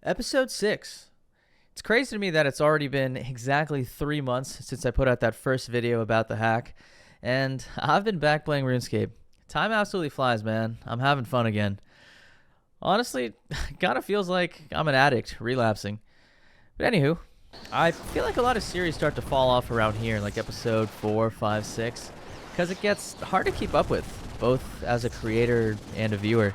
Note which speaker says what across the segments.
Speaker 1: Episode 6. It's crazy to me that it's already been exactly 3 months since I put out that first video about the hack, and I've been back playing RuneScape. Time absolutely flies, man. I'm having fun again. Honestly, kinda feels like I'm an addict, relapsing. But anywho, I feel like a lot of series start to fall off around here, like episode 4, 5, 6, because it gets hard to keep up with, both as a creator and a viewer.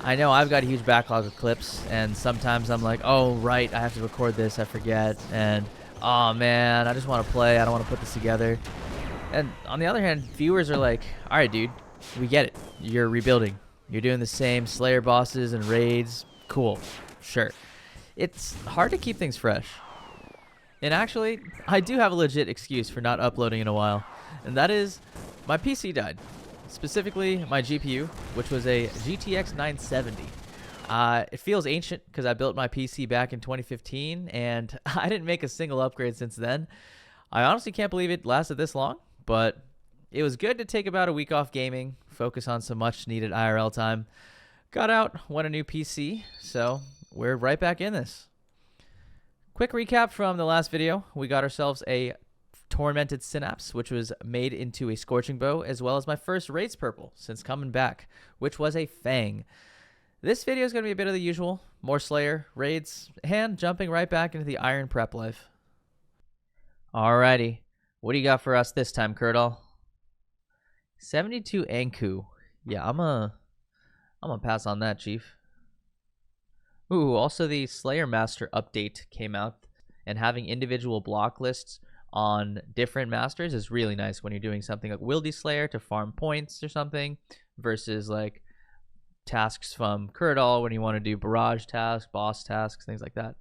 Speaker 1: I know I've got a huge backlog of clips, and sometimes I'm like, oh, right, I have to record this, I forget, and oh man, I just want to play, I don't want to put this together. And on the other hand, viewers are like, alright dude, we get it, you're rebuilding, you're doing the same Slayer bosses and raids, cool, sure. It's hard to keep things fresh. And actually, I do have a legit excuse for not uploading in a while, and that is, my PC died. Specifically, my GPU, which was a GTX 970. It feels ancient because I built my PC back in 2015, and I didn't make a single upgrade since then. I honestly can't believe it lasted this long, but it was good to take about a week off gaming, focus on some much-needed IRL time. Got out, won a new PC, so we're right back in this. Quick recap from the last video. We got ourselves a Tormented Synapse, which was made into a Scorching Bow, as well as my first Raids Purple since coming back, which was a Fang. This video is going to be a bit of the usual, more Slayer, Raids, and jumping right back into the Iron Prep life. Alrighty, what do you got for us this time, Hueycoatl? 72 Anku. Yeah, I'm gonna pass on that, Chief. Ooh, also the Slayer Master update came out, and having individual block lists on different masters is really nice when you're doing something like Wildy Slayer to farm points or something, versus like tasks from Hueycoatl when you want to do barrage tasks, boss tasks, things like that.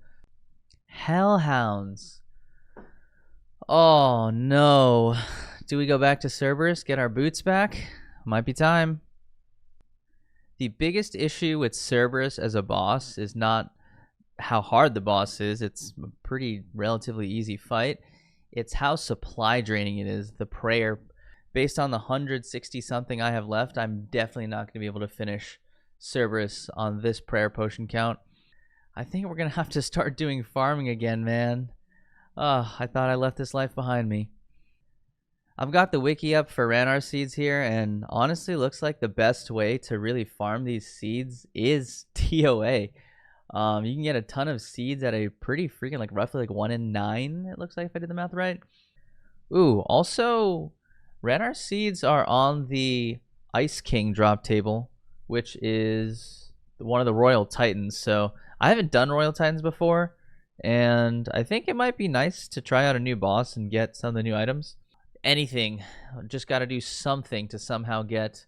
Speaker 1: Hellhounds. Oh no. Do we go back to Cerberus, get our boots back? Might be time. The biggest issue with Cerberus as a boss is not how hard the boss is. It's a pretty relatively easy fight. It's how supply draining it is. The prayer, based on the 160 something I have left, I'm definitely not going to be able to finish Cerberus on this prayer potion count. I think we're going to have to start doing farming again, man. I thought I left this life behind me. I've got the wiki up for Ranar seeds here, and honestly looks like the best way to really farm these seeds is TOA. You can get a ton of seeds at a pretty freaking, like roughly like 1 in 9, it looks like, if I did the math right. Ooh, also, Ranar seeds are on the Ice King drop table, which is one of the Royal Titans. So I haven't done Royal Titans before, and I think it might be nice to try out a new boss and get some of the new items. Anything, just got to do something to somehow get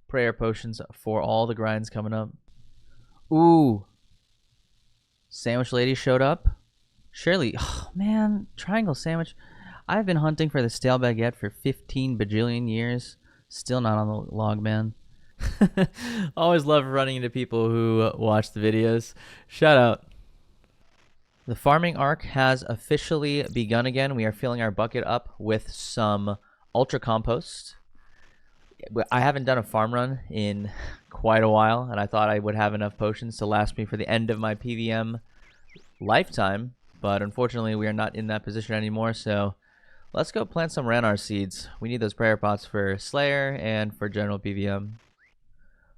Speaker 1: prayer potions for all the grinds coming up. Ooh. Sandwich lady showed up. Surely, oh man, triangle sandwich. I've been hunting for the stale baguette for 15 bajillion years. Still not on the log, man. Always love running into people who watch the videos. Shout out. The farming arc has officially begun again. We are filling our bucket up with some ultra compost. I haven't done a farm run in quite a while, and I thought I would have enough potions to last me for the end of my PVM lifetime, but unfortunately we are not in that position anymore, so let's go plant some Ranar seeds. We need those prayer pots for Slayer and for general PVM.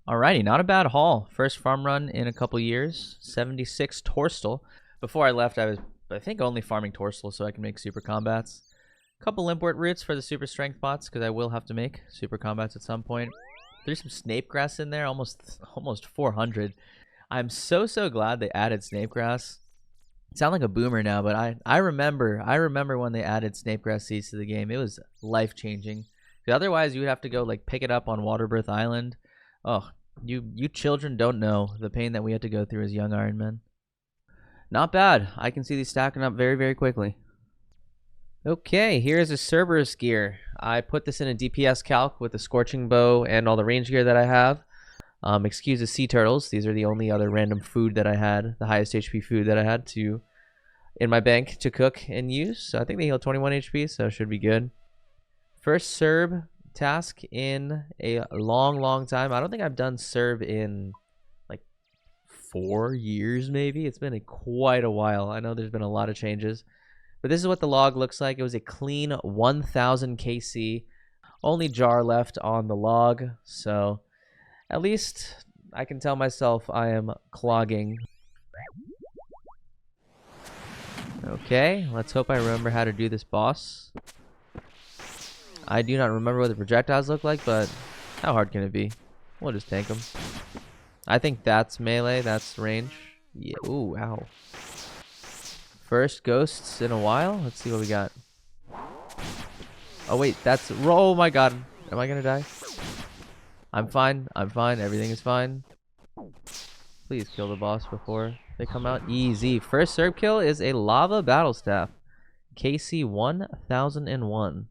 Speaker 1: Alrighty, not a bad haul. First farm run in a couple years. 76 Torstal. Before I left, I was, I think, only farming Torstal so I can make super combats. Couple import roots for the super strength bots, because I will have to make super combats at some point. There's some snape grass in there, almost 400. I'm so glad they added snape grass. I sound like a boomer now, but I remember when they added snape grass seeds to the game. It was life changing. Otherwise, you would have to go like pick it up on Waterbirth Island. Oh, you children don't know the pain that we had to go through as young Iron Men. Not bad. I can see these stacking up very quickly. Okay, here's a Cerberus gear. I put this in a DPS calc with the Scorching Bow and all the range gear that I have. Excuse the sea turtles. These are the only other random food that I had, the highest HP food that I had in my bank to cook and use. So I think they heal 21 HP, so it should be good. First Cerb task in a long time. I don't think I've done Cerb in like 4 years maybe. It's been quite a while. I know there's been a lot of changes. But this is what the log looks like. It was a clean 1000 KC. Only jar left on the log. So at least I can tell myself I am clogging. Okay, let's hope I remember how to do this boss. I do not remember what the projectiles look like, but how hard can it be? We'll just tank them. I think that's melee, that's range. Yeah. Ooh, ow. First ghosts in a while. Let's see what we got. Oh wait, that's... Oh my god. Am I gonna die? I'm fine. I'm fine. Everything is fine. Please kill the boss before they come out. Easy. First Cerb kill is a lava battle staff. KC 1001.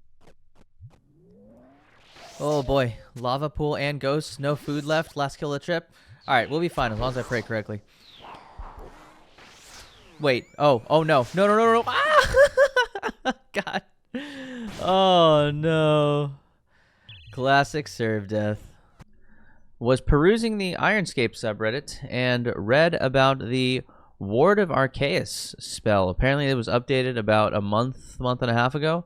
Speaker 1: Oh boy. Lava pool and ghosts. No food left. Last kill of the trip. Alright, we'll be fine as long as I pray correctly. Wait. Oh no. No. Ah! God. Oh no. Classic serve death. Was perusing the Ironscape subreddit and read about the Ward of Arceus spell. Apparently it was updated about a month and a half ago.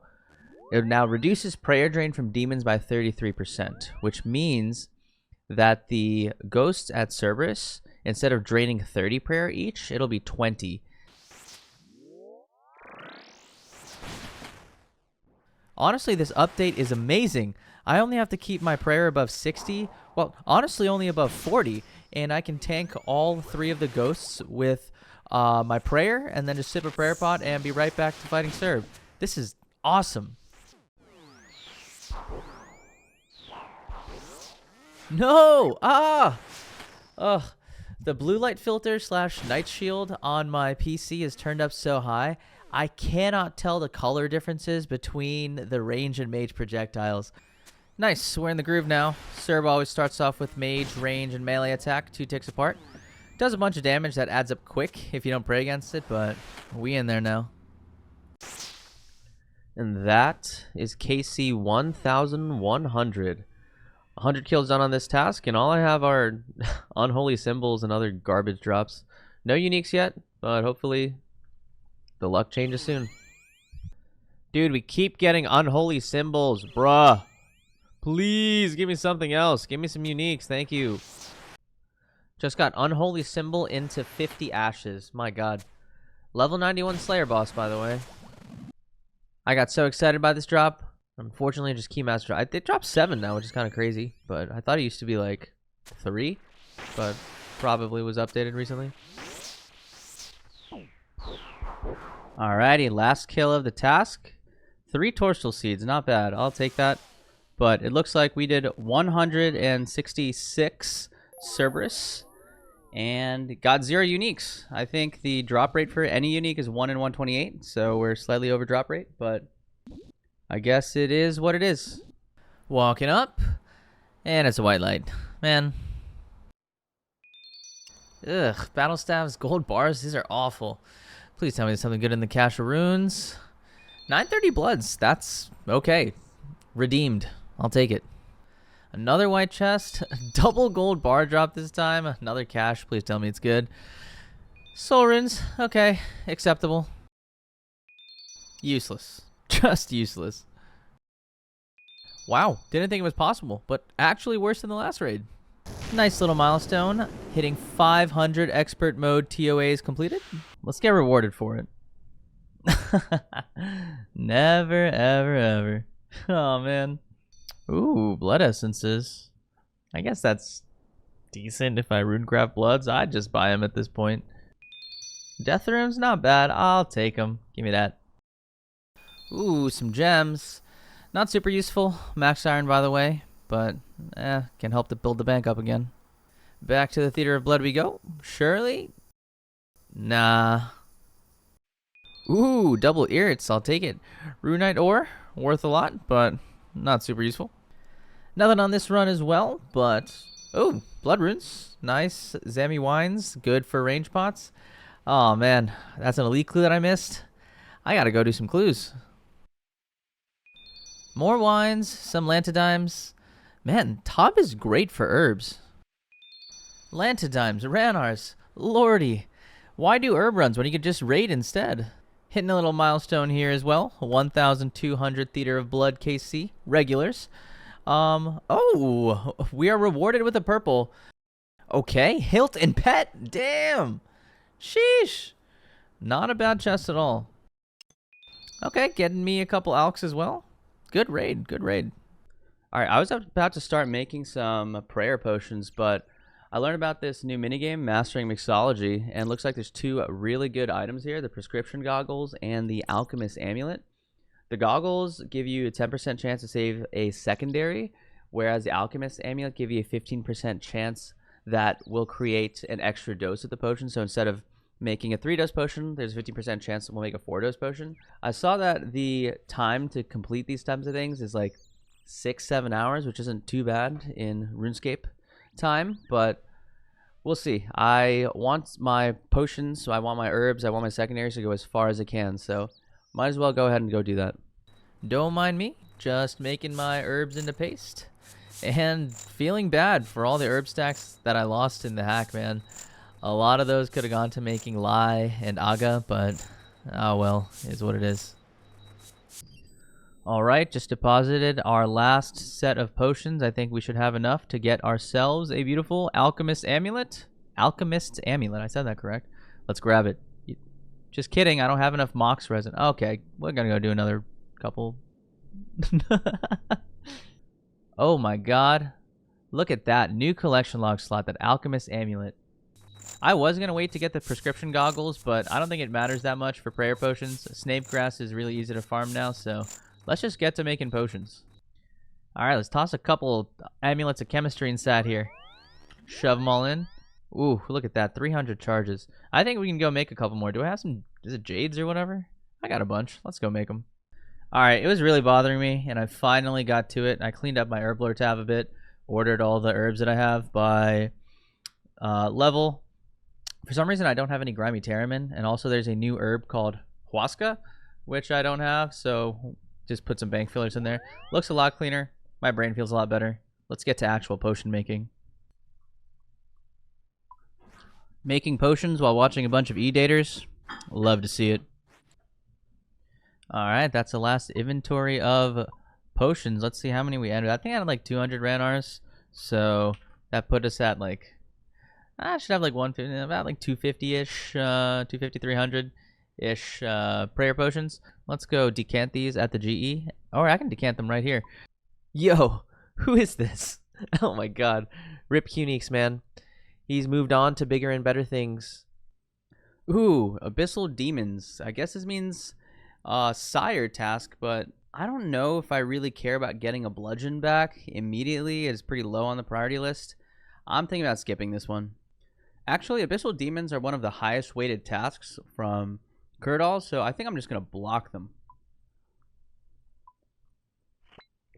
Speaker 1: It now reduces prayer drain from demons by 33%, which means that the ghosts at Cerberus, instead of draining 30 prayer each, it'll be 20. Honestly, this update is amazing. I only have to keep my prayer above 60. Well, honestly, only above 40. And I can tank all 3 of the ghosts with my prayer and then just sip a prayer pot and be right back to fighting Cerb. This is awesome. No! Ah! Ugh. The blue light filter / night shield on my PC is turned up so high, I cannot tell the color differences between the range and mage projectiles. Nice, we're in the groove now. Cerb always starts off with mage, range, and melee attack, 2 ticks apart. Does a bunch of damage that adds up quick if you don't pray against it, but we in there now. And that is KC 1100. 100 kills done on this task, and all I have are unholy symbols and other garbage drops. No uniques yet, but hopefully the luck changes soon. Dude, we keep getting unholy symbols, bruh. Please give me something else. Give me some uniques, thank you. Just got unholy symbol into 50 ashes. My god. Level 91 Slayer boss, by the way. I got so excited by this drop. Unfortunately, just Keymaster. It dropped 7 now, which is kind of crazy. But I thought it used to be like 3. But probably was updated recently. Alrighty, last kill of the task. 3 Torstol Seeds, not bad. I'll take that. But it looks like we did 166 Cerberus and got 0 uniques. I think the drop rate for any unique is 1 in 128, so we're slightly over drop rate, but I guess it is what it is. Walking up, and it's a white light. Man. Ugh, battle staves, gold bars, these are awful. Please tell me there's something good in the cache of runes. 930 bloods, that's okay. Redeemed. I'll take it. Another white chest. Double gold bar drop this time. Another cache. Please tell me it's good. Soul runes. Okay. Acceptable. Useless. Just useless. Wow. Didn't think it was possible, but actually worse than the last raid. Nice little milestone. Hitting 500 expert mode TOAs completed. Let's get rewarded for it. Never, ever, ever. Oh, man. Ooh, blood essences. I guess that's decent if I runecraft bloods. I'd just buy them at this point. Death runes, not bad. I'll take them. Give me that. Ooh, some gems. Not super useful. Max iron, by the way. But, can help to build the bank up again. Back to the Theater of Blood we go. Surely? Nah. Ooh, double irrits. I'll take it. Runite ore. Worth a lot, but not super useful. Nothing on this run as well, but... Oh, blood runes. Nice. Zami wines. Good for range pots. Oh, man. That's an elite clue that I missed. I gotta go do some clues. More wines. Some lantidimes. Man, top is great for herbs. Lantidimes. Ranars. Lordy. Why do herb runs when you could just raid instead? Hitting a little milestone here as well. 1,200 Theater of Blood KC. Regulars. Oh, we are rewarded with a purple. Okay, hilt and pet. Damn. Sheesh. Not a bad chest at all. Okay, getting me a couple alks as well. Good raid, good raid. All right, I was about to start making some prayer potions, but I learned about this new minigame, Mastering Mixology, and it looks like there's two really good items here, the prescription goggles and the alchemist amulet. The goggles give you a 10% chance to save a secondary, whereas the alchemist amulet give you a 15% chance that will create an extra dose of the potion. So instead of making a 3-dose potion, there's a 50% chance that we'll make a 4-dose potion. I saw that the time to complete these types of things is like 6-7 hours, which isn't too bad in RuneScape time, but we'll see. I want my potions, so I want my herbs, I want my secondaries to go as far as I can, so might as well go ahead and go do that. Don't mind me, just making my herbs into paste. And feeling bad for all the herb stacks that I lost in the hack, man. A lot of those could have gone to making Lai and Aga, but oh well, is what it is. Alright, just deposited our last set of potions. I think we should have enough to get ourselves a beautiful alchemist amulet. Alchemist's amulet, I said that correct. Let's grab it. Just kidding, I don't have enough mox resin. Okay, we're gonna go do another couple. Oh my god. Look at that. New collection log slot, that alchemist amulet. I was gonna wait to get the prescription goggles, but I don't think it matters that much for prayer potions. Snape grass is really easy to farm now, so let's just get to making potions. Alright, let's toss a couple amulets of chemistry inside here. Shove them all in. Ooh, look at that. 300 charges. I think we can go make a couple more. Do I have some, is it jades or whatever? I got a bunch. Let's go make them. Alright, it was really bothering me, and I finally got to it. I cleaned up my herb lore tab a bit. Ordered all the herbs that I have by level. For some reason, I don't have any grimy Terramin, and also there's a new herb called Huasca, which I don't have, so just put some bank fillers in there. Looks a lot cleaner. My brain feels a lot better. Let's get to actual potion making. Making potions while watching a bunch of e-daters. Love to see it. Alright, that's the last inventory of potions. Let's see how many we ended. I think I had like 200 Ranars, so that put us at like, I should have like 150, about like 250-ish, 250, 300-ish prayer potions. Let's go decant these at the GE. Or I can decant them right here. Yo, who is this? Oh my god.
Speaker 2: Rip Uniques, man. He's moved on to bigger and better things.
Speaker 1: Ooh, Abyssal Demons. I guess this means Sire task, but I don't know if I really care about getting a bludgeon back immediately. It's pretty low on the priority list. I'm thinking about skipping this one. Actually, Abyssal Demons are one of the highest weighted tasks from Hueycoatl, so I think I'm just going to block them.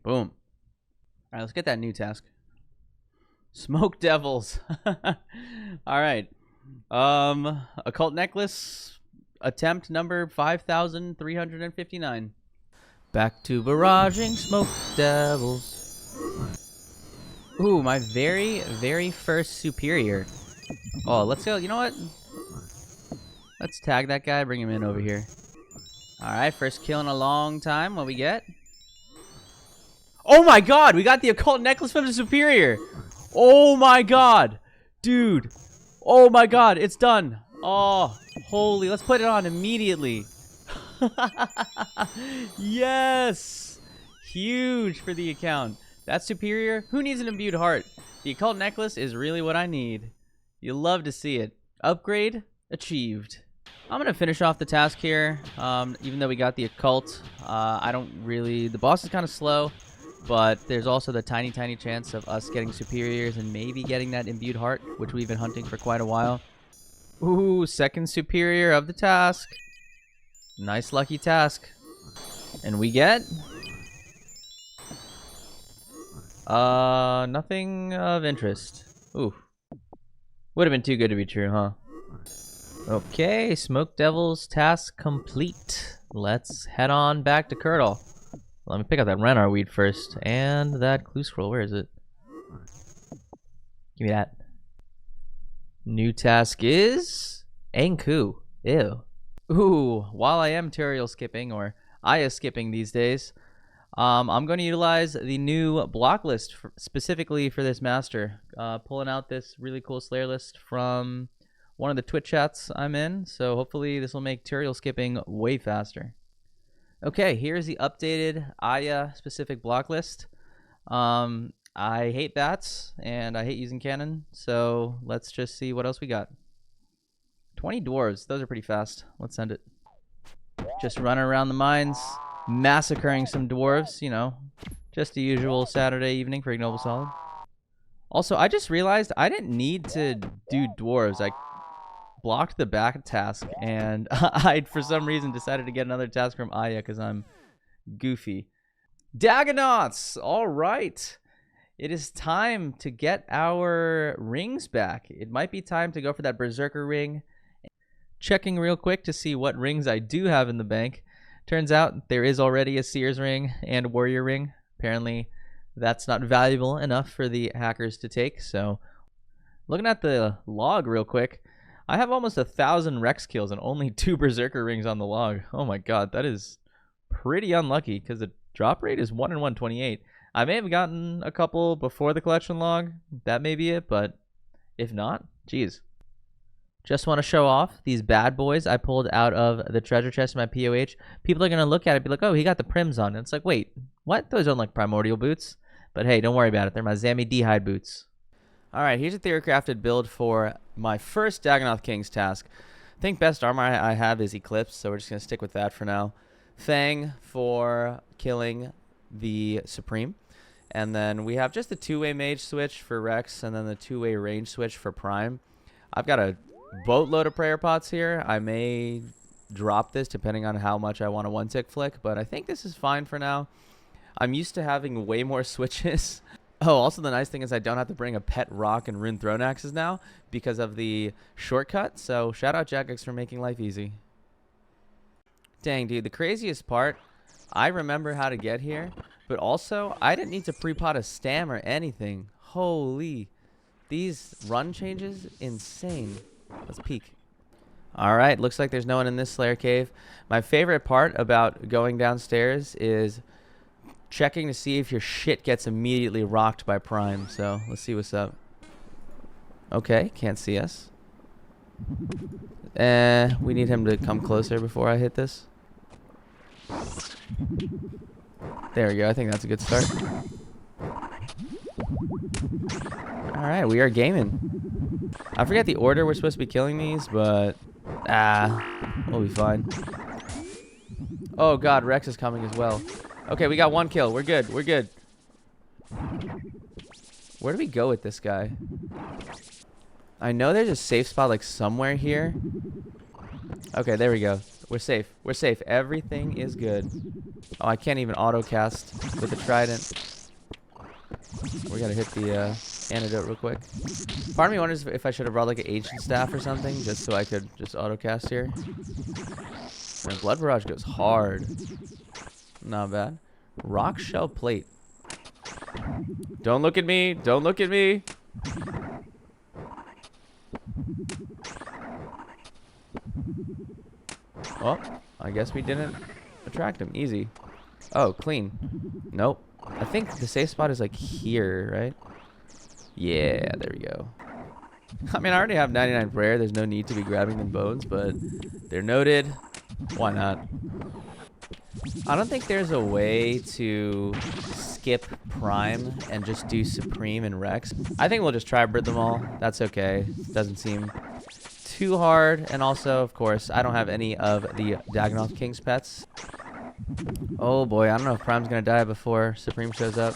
Speaker 1: Boom. Alright, let's get that new task. Smoke Devils. Alright. Occult Necklace. Attempt number 5,359. Back to barraging Smoke Devils. Ooh, my very, very first superior. Oh, let's go. You know what? Let's tag that guy. Bring him in over here. Alright, first kill in a long time. What we get? Oh my god! We got the occult necklace from the superior! Oh my god! Dude! Oh my god, it's done! Oh, holy. Let's put it on immediately. Yes! Huge for the account. That's superior. Who needs an imbued heart? The occult necklace is really what I need. You love to see it. Upgrade achieved. I'm going to finish off the task here. Even though we got the occult, I don't really... The boss is kind of slow, but there's also the tiny, tiny chance of us getting superiors and maybe getting that imbued heart, which we've been hunting for quite a while. Ooh, second superior of the task. Nice lucky task. And we get... nothing of interest. Ooh. Would have been too good to be true, huh? Okay, Smoke Devils task complete. Let's head on back to Hueycoatl. Let me pick up that Renar weed first. And that clue scroll, where is it? Give me that. New task is Anku. Ew. Ooh, while I am Turael skipping, or Aya skipping these days, I'm going to utilize the new block list specifically for this master. Pulling out this really cool Slayer list from one of the Twitch chats I'm in, so hopefully this will make Turael skipping way faster. Okay, here's the updated Aya specific block list. I hate bats, and I hate using cannon, so let's just see what else we got. 20 dwarves. Those are pretty fast. Let's send it. Just running around the mines, massacring some dwarves, you know. Just the usual Saturday evening for Ignoble Solid. Also, I just realized I didn't need to do dwarves. I blocked the back task, and I, for some reason, decided to get another task from Aya because I'm goofy. Dagonauts! All right. It is time to get our rings back. It might be time to go for that Berserker ring. Checking real quick to see what rings I do have in the bank. Turns out there is already a Seer's ring and Warrior ring. Apparently that's not valuable enough for the hackers to take. So looking at the log real quick, I have almost 1,000 Rex kills and only 2 Berserker rings on the log. Oh my god, that is pretty unlucky because the drop rate is 1 in 128. I may have gotten a couple before the collection log. That may be it, but if not, geez. Just want to show off these bad boys I pulled out of the treasure chest in my POH. People are going to look at it and be like, oh, he got the prims on. And it's like, wait, what? Those don't look primordial boots. But hey, don't worry about it. They're my Zami D-hide boots. All right, here's a theory-crafted build for my first Dagonoth King's task. I think best armor I have is Eclipse, so we're just going to stick with that for now. Fang for killing the Supreme. And then we have just the 2-way mage switch for Rex, and then the 2-way range switch for Prime. I've got a boatload of prayer pots here. I may drop this depending on how much I want a 1-tick flick, but I think this is fine for now. I'm used to having way more switches. Oh, also the nice thing is I don't have to bring a pet rock and rune throne axes now because of the shortcut. So shout out Jagex for making life easy. Dang, dude, the craziest part, I remember how to get here, but also I didn't need to pre-pot a stam or anything. Holy, these run changes, insane. Let's peek. All right, looks like there's no one in this Slayer cave. My favorite part about going downstairs is checking to see if your shit gets immediately rocked by Prime. So let's see what's up. Okay, can't see us. We need him to come closer before I hit this. There we go. I think that's a good start. All right, we are gaming. I forget the order we're supposed to be killing these, but we'll be fine. Oh god, Rex is coming as well. Okay, we got 1 kill. We're good. We're good. Where do we go with this guy? I know there's a safe spot like somewhere here. Okay, there we go. We're safe. We're safe. Everything is good. Oh, I can't even auto cast with the trident. We gotta hit the antidote real quick. Part of me wonders if I should have brought like an ancient staff or something just so I could just auto cast here. And Blood Barrage goes hard. Not bad. Rock shell plate. Don't look at me. Don't look at me. Well, I guess we didn't attract him. Easy. Oh, clean. Nope. I think the safe spot is like here, right? Yeah, there we go. I mean, I already have 99 prayer. There's no need to be grabbing them bones, but they're noted. Why not? I don't think there's a way to skip Prime and just do Supreme and Rex. I think we'll just try bird them all. That's okay. Doesn't seem too hard. And also, of course, I don't have any of the Dagonoth King's pets. Oh boy, I don't know if Prime's gonna die before Supreme shows up.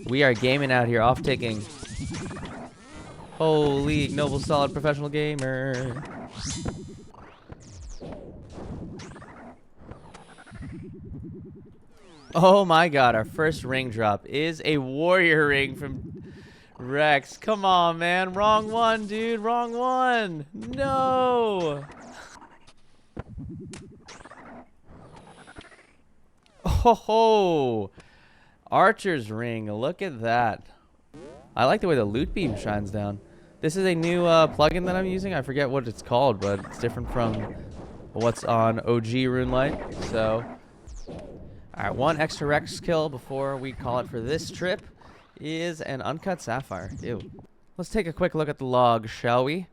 Speaker 1: We are gaming out here, off taking. Holy noble solid professional gamer. Oh my god, our first ring drop is a warrior ring from Rex. Come on, man. Wrong one, dude. Wrong one. No. Oh, Archer's ring. Look at that. I like the way the loot beam shines down. This is a new plugin that I'm using. I forget what it's called, but it's different from what's on OG RuneLight. So, alright, one extra Rex kill before we call it for this trip is an uncut sapphire. Ew. Let's take a quick look at the log, shall we?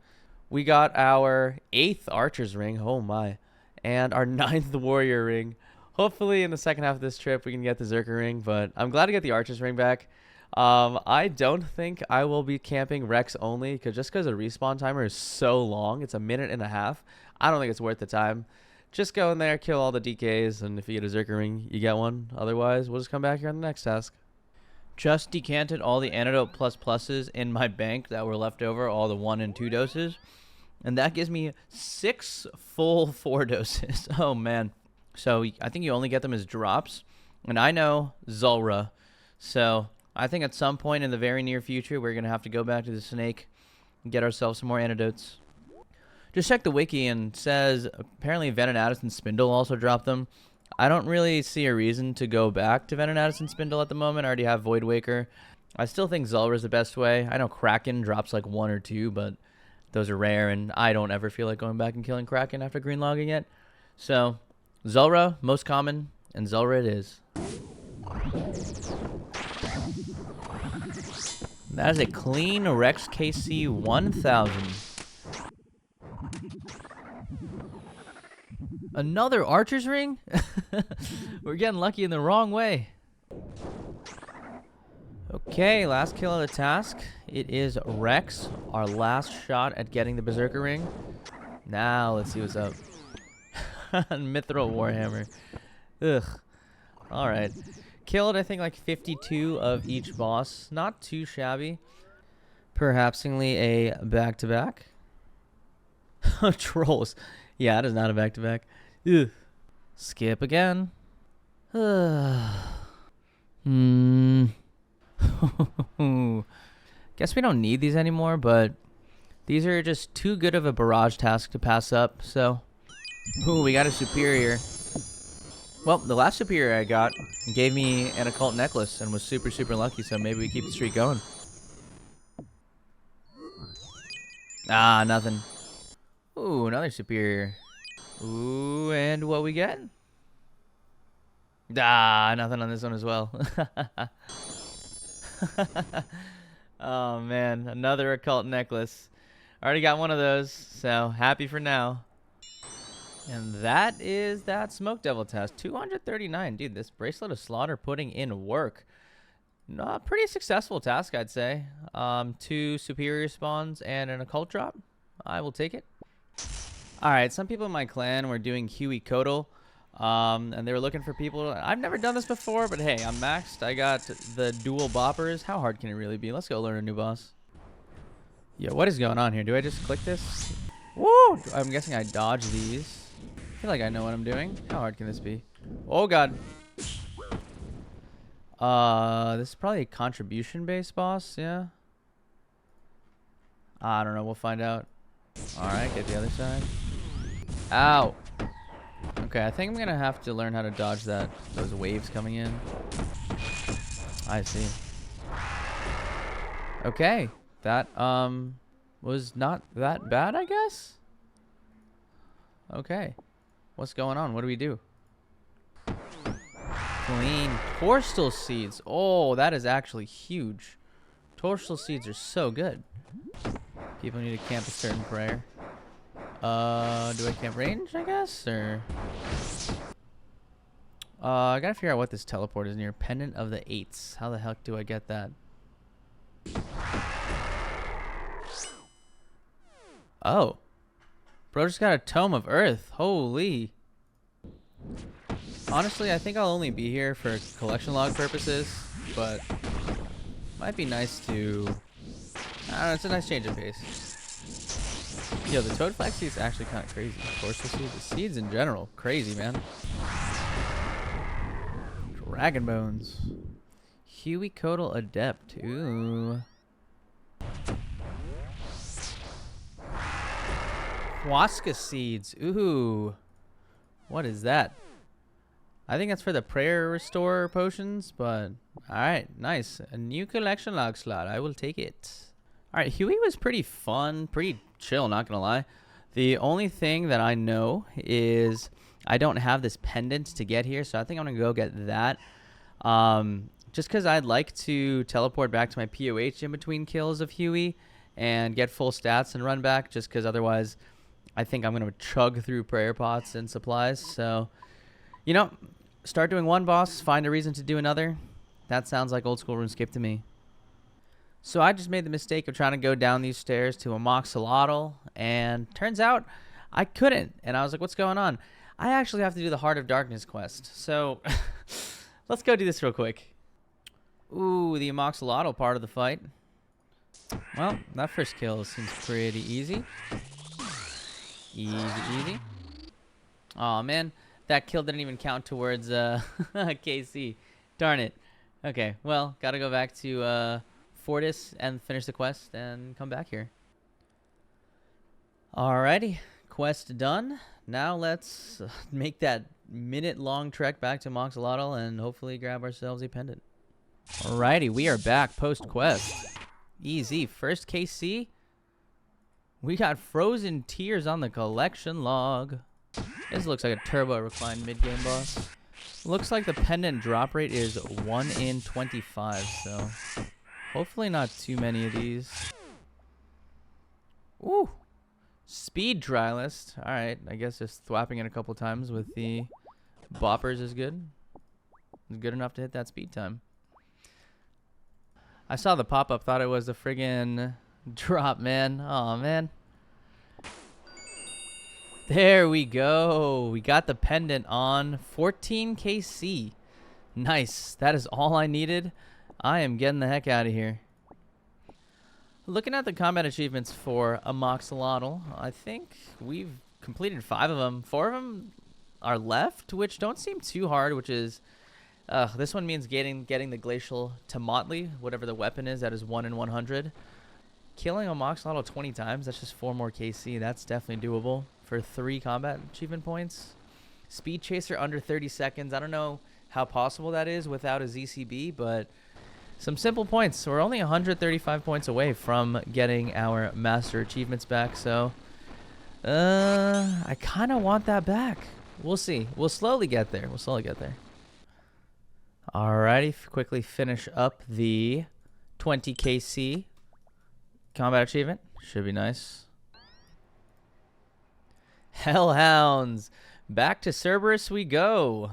Speaker 1: We got our 8th Archer's Ring, oh my, and our 9th Warrior Ring. Hopefully in the second half of this trip we can get the Zerker Ring, but I'm glad to get the Archer's Ring back. I don't think I will be camping Rex only, just because the respawn timer is so long. It's a minute and a half. I don't think it's worth the time. Just go in there, kill all the DKs, and if you get a Zerker Ring, you get one. Otherwise, we'll just come back here on the next task. Just decanted all the antidote pluses in my bank that were left over, all the 1 and 2 doses. And that gives me 6 full 4 doses. Oh, man. So I think you only get them as drops. And I know Zulrah. So I think at some point in the very near future, we're going to have to go back to the snake and get ourselves some more antidotes. Just check the wiki and says apparently Venenatis and Spindle also dropped them. I don't really see a reason to go back to Venenatis and Spindle at the moment. I already have Void Waker. I still think Zulrah is the best way. I know Kraken drops like 1 or 2, but those are rare, and I don't ever feel like going back and killing Kraken after green logging it. So, Zulrah, most common, and Zulrah it is. That is a clean Rex KC 1000. Another Archer's Ring? We're getting lucky in the wrong way. Okay, last kill of the task. It is Rex, our last shot at getting the Berserker Ring. Now, let's see what's up. Mithril Warhammer. Ugh. Alright. Killed, I think, like 52 of each boss. Not too shabby. Perhapsingly a back-to-back. Trolls. Yeah, it is not a back-to-back. Ugh. Skip again. Guess we don't need these anymore, but these are just too good of a barrage task to pass up, so... Ooh, we got a superior. Well, the last superior I got gave me an occult necklace and was super, super lucky, so maybe we keep the streak going. Ah, nothing. Ooh, another superior. Ooh, and what we get? Ah, nothing on this one as well. Oh, man. Another occult necklace. Already got one of those, so happy for now. And that is that Smoke Devil test. 239. Dude, this Bracelet of Slaughter putting in work. Pretty successful task, I'd say. 2 superior spawns and an occult drop. I will take it. Alright, some people in my clan were doing Hueycoatl. And they were looking for people. I've never done this before, but hey, I'm maxed. I got the dual boppers. How hard can it really be? Let's go learn a new boss. Yeah, what is going on here? Do I just click this? Woo! I'm guessing I dodge these. I feel like I know what I'm doing. How hard can this be? Oh, God. This is probably a contribution-based boss, yeah? I don't know. We'll find out. Alright, get the other side. Ow! Okay, I think I'm gonna have to learn how to dodge those waves coming in. I see. Okay, that was not that bad, I guess. Okay, what's going on? What do we do? Clean Torstal Seeds. Oh, that is actually huge. Torstal Seeds are so good. People need to camp a certain prayer. Do I camp range, I guess? Or I gotta figure out what this teleport is near. Pendant of the Eights. How the heck do I get that? Oh. Bro just got a Tome of Earth. Holy. Honestly, I think I'll only be here for collection log purposes, but might be nice to... I don't know, it's a nice change of pace. Yo, the Toad Flag seed is actually kind of crazy. Dorsal seeds, the seeds in general, crazy, man. Dragon Bones. Hueycoatl Adept. Ooh. Huasca Seeds. Ooh. What is that? I think that's for the prayer restore potions, but alright, nice. A new collection log slot. I will take it. Alright, Huey was pretty fun, pretty chill, not gonna lie. The only thing that I know is I don't have this pendant to get here, so I think I'm gonna go get that. Just because I'd like to teleport back to my POH in between kills of Huey and get full stats and run back, just because otherwise I think I'm going to chug through prayer pots and supplies. So, you know, start doing one boss, find a reason to do another. That sounds like old school RuneScape to me. So I just made the mistake of trying to go down these stairs to Amoxliatl, and turns out I couldn't. And I was like, what's going on? I actually have to do the Heart of Darkness quest. So let's go do this real quick. Ooh, the Amoxliatl part of the fight. Well, that first kill seems pretty easy. Easy. Aw, man. That kill didn't even count towards KC. Darn it. Okay, well, gotta go back to Fortis and finish the quest and come back here. Alrighty. Quest done. Now let's make that minute-long trek back to Amoxliatl and hopefully grab ourselves a pendant. Alrighty, we are back post-quest. Easy. First KC. We got Frozen Tears on the collection log. This looks like a turbo reclined mid-game boss. Looks like the pendant drop rate is 1 in 25, so hopefully not too many of these. Ooh. Speed Trialist. Alright, I guess just thwapping it a couple times with the boppers is good. Good enough to hit that speed time. I saw the pop-up, thought it was a friggin' drop, man. Oh man. There we go. We got the pendant on 14 KC. Nice. That is all I needed. I am getting the heck out of here. Looking at the combat achievements for Amoxliatl, I think we've completed 5 of them. 4 of them are left, which don't seem too hard, which is... this one means getting the Glacial Tomatli, whatever the weapon is, that is 1 in 100. Killing Amoxliatl 20 times, that's just 4 more KC. That's definitely doable for 3 combat achievement points. Speed Chaser under 30 seconds. I don't know how possible that is without a ZCB, but some simple points. We're only 135 points away from getting our master achievements back, so I kind of want that back. We'll see. We'll slowly get there. Alrighty, quickly finish up the 20 KC combat achievement. Should be nice. Hellhounds. Back to Cerberus we go.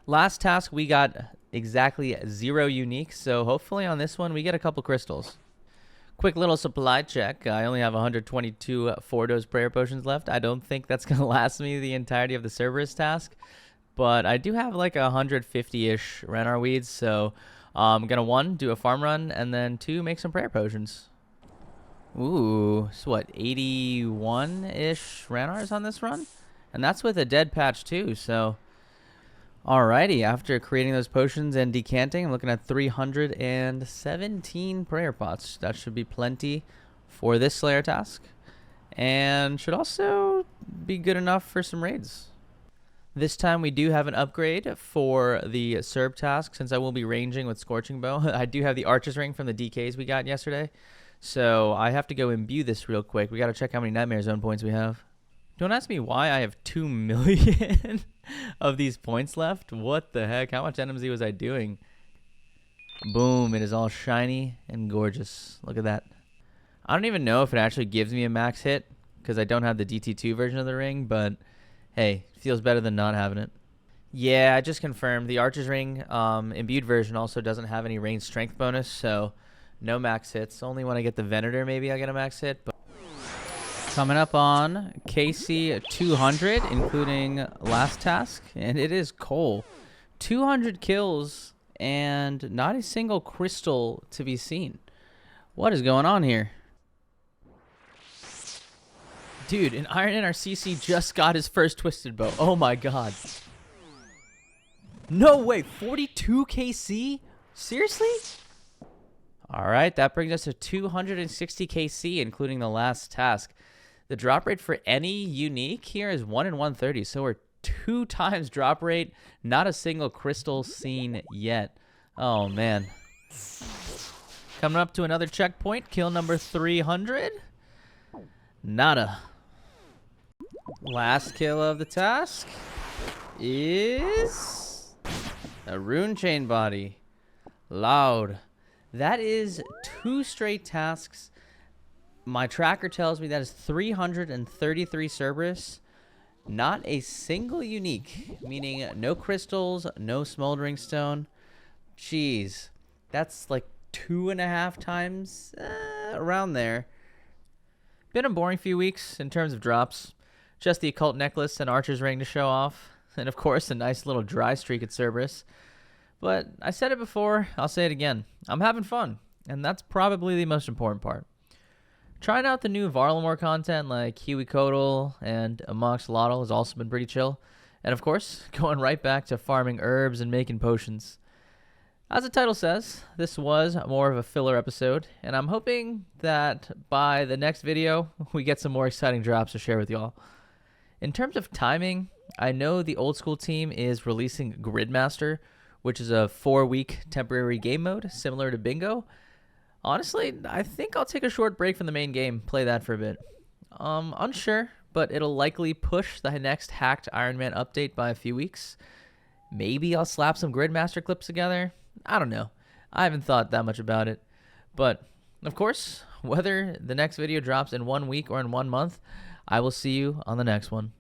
Speaker 1: Last task we got exactly 0 unique, so hopefully on this one we get a couple crystals. Quick little supply check. I only have 122 4-dose prayer potions left. I don't think that's going to last me the entirety of the Cerberus task. But I do have like 150-ish Renar weeds, so I'm going to 1, do a farm run, and then 2, make some prayer potions. Ooh, so what, 81-ish Renars on this run? And that's with a dead patch too, so... Alrighty, after creating those potions and decanting, I'm looking at 317 prayer pots. That should be plenty for this Slayer task. And should also be good enough for some raids. This time we do have an upgrade for the Cerb task, since I will be ranging with Scorching Bow. I do have the Archer's Ring from the DKs we got yesterday. So I have to go imbue this real quick. We got to check how many Nightmare Zone points we have. Don't ask me why I have 2 million of these points left. What the heck? How much NMZ was I doing? Boom. It is all shiny and gorgeous. Look at that. I don't even know if it actually gives me a max hit, because I don't have the DT2 version of the ring, but hey, feels better than not having it. Yeah, I just confirmed. The Archer's Ring imbued version also doesn't have any range strength bonus, so no max hits. Only when I get the Venator maybe I get a max hit. But coming up on KC 200, including last task, and it is Cole. 200 kills and not a single crystal to be seen. What is going on here? Dude, an Iron NRCC just got his first Twisted Bow. Oh my god. No way, 42 KC? Seriously? Alright, that brings us to 260 KC, including the last task. The drop rate for any unique here is 1 in 130, so we're 2 times drop rate. Not a single crystal seen yet. Oh, man. Coming up to another checkpoint. Kill number 300. Nada. Last kill of the task is a rune chain body. Loud. That is 2 straight tasks. My tracker tells me that is 333 Cerberus. Not a single unique, meaning no crystals, no smoldering stone. Jeez, that's like 2.5 times around there. Been a boring few weeks in terms of drops. Just the occult necklace and archer's ring to show off. And of course, a nice little dry streak at Cerberus. But I said it before, I'll say it again. I'm having fun, and that's probably the most important part. Trying out the new Varlamore content like Hueycoatl and Amoxliatl has also been pretty chill. And of course, going right back to farming herbs and making potions. As the title says, this was more of a filler episode, and I'm hoping that by the next video, we get some more exciting drops to share with y'all. In terms of timing, I know the old school team is releasing Gridmaster, which is a 4-week temporary game mode, similar to Bingo. Honestly, I think I'll take a short break from the main game, play that for a bit. Unsure, but it'll likely push the next hacked Iron Man update by a few weeks. Maybe I'll slap some Gridmaster clips together. I don't know. I haven't thought that much about it. But, of course, whether the next video drops in 1 week or in 1 month, I will see you on the next one.